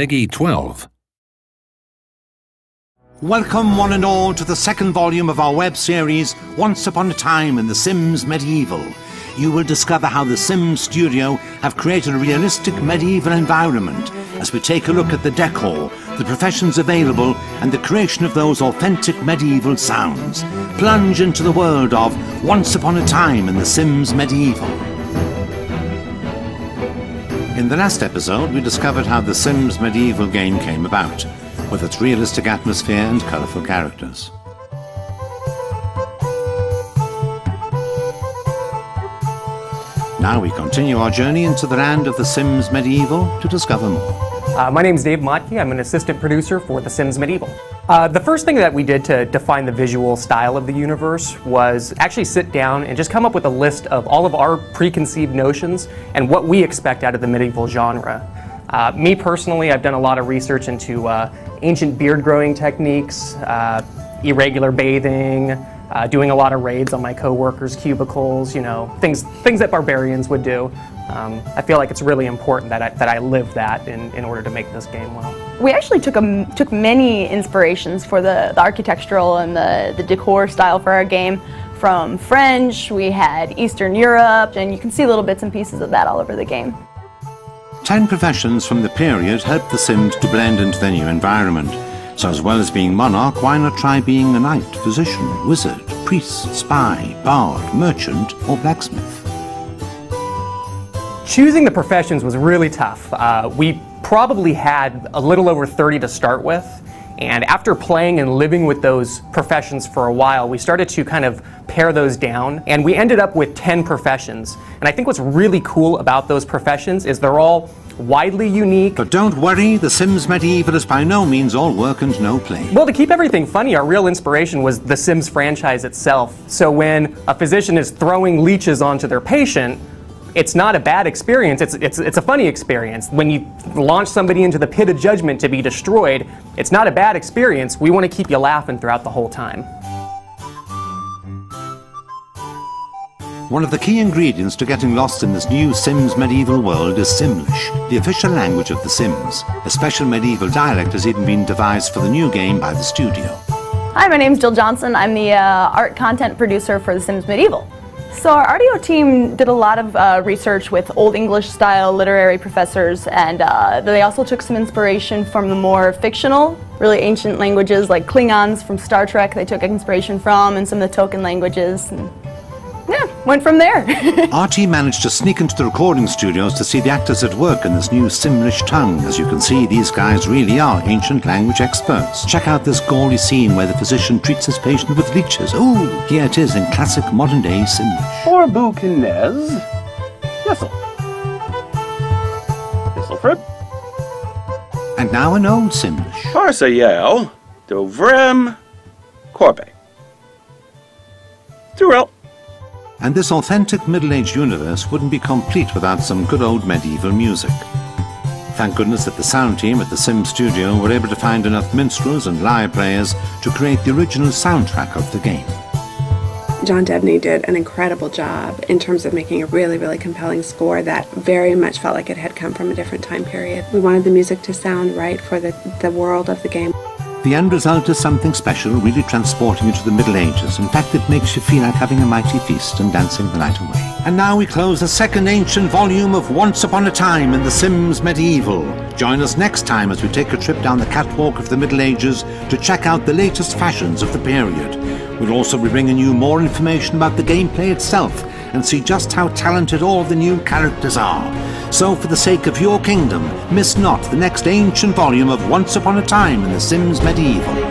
Peggy 12. Welcome one and all to the second volume of our web series, Once Upon a Time in The Sims Medieval. You will discover how the Sims studio have created a realistic medieval environment as we take a look at the decor, the professions available and the creation of those authentic medieval sounds. Plunge into the world of Once Upon a Time in The Sims Medieval. In the last episode, we discovered how the Sims Medieval game came about, with its realistic atmosphere and colourful characters. Now we continue our journey into the land of the Sims Medieval to discover more. My name's Dave Motke. I'm an assistant producer for The Sims Medieval. The first thing that we did to define the visual style of the universe was actually sit down and just come up with a list of all of our preconceived notions and what we expect out of the medieval genre. Me personally, I've done a lot of research into ancient beard growing techniques, irregular bathing, doing a lot of raids on my co-workers' cubicles, you know, things that barbarians would do. I feel like it's really important that I live that in order to make this game well. We actually took many inspirations for the architectural and the decor style for our game. From French, we had Eastern Europe, and you can see little bits and pieces of that all over the game. 10 professions from the period helped the Sims to blend into their new environment. So as well as being monarch, why not try being a knight, physician, wizard, priest, spy, bard, merchant, or blacksmith? Choosing the professions was really tough. We probably had a little over 30 to start with, and after playing and living with those professions for a while, we started to kind of pare those down, and we ended up with 10 professions. And I think what's really cool about those professions is they're all widely unique. But don't worry, the Sims Medieval is by no means all work and no play. Well, to keep everything funny, our real inspiration was the Sims franchise itself. So when a physician is throwing leeches onto their patient, it's not a bad experience, it's a funny experience. When you launch somebody into the pit of judgment to be destroyed, it's not a bad experience. We want to keep you laughing throughout the whole time. One of the key ingredients to getting lost in this new Sims medieval world is Simlish, the official language of the Sims. A special medieval dialect has even been devised for the new game by the studio. Hi, my name's Jill Johnson. I'm the art content producer for The Sims Medieval. So our audio team did a lot of research with Old English style literary professors, and they also took some inspiration from the more fictional, really ancient languages like Klingons from Star Trek. They took inspiration from, and some of the token languages. And yeah, went from there. Our team managed to sneak into the recording studios to see the actors at work in this new Simlish tongue. As you can see, these guys really are ancient language experts. Check out this gory scene where the physician treats his patient with leeches. Ooh, here it is in classic modern-day Simlish. Or Buchanez. Yessel. Yesselfrib. And now an old Simlish. Parsael. Dovrem. Corbe. Durel. And this authentic middle-aged universe wouldn't be complete without some good old medieval music. Thank goodness that the sound team at the Sims studio were able to find enough minstrels and lyre players to create the original soundtrack of the game. John Debney did an incredible job in terms of making a really, really compelling score that very much felt like it had come from a different time period. We wanted the music to sound right for the world of the game. The end result is something special, really transporting you to the Middle Ages. In fact, it makes you feel like having a mighty feast and dancing the night away. And now we close the second ancient volume of Once Upon a Time in The Sims Medieval. Join us next time as we take a trip down the catwalk of the Middle Ages to check out the latest fashions of the period. We'll also be bringing you more information about the gameplay itself and see just how talented all the new characters are. So for the sake of your kingdom, miss not the next ancient volume of Once Upon a Time in The Sims Medieval.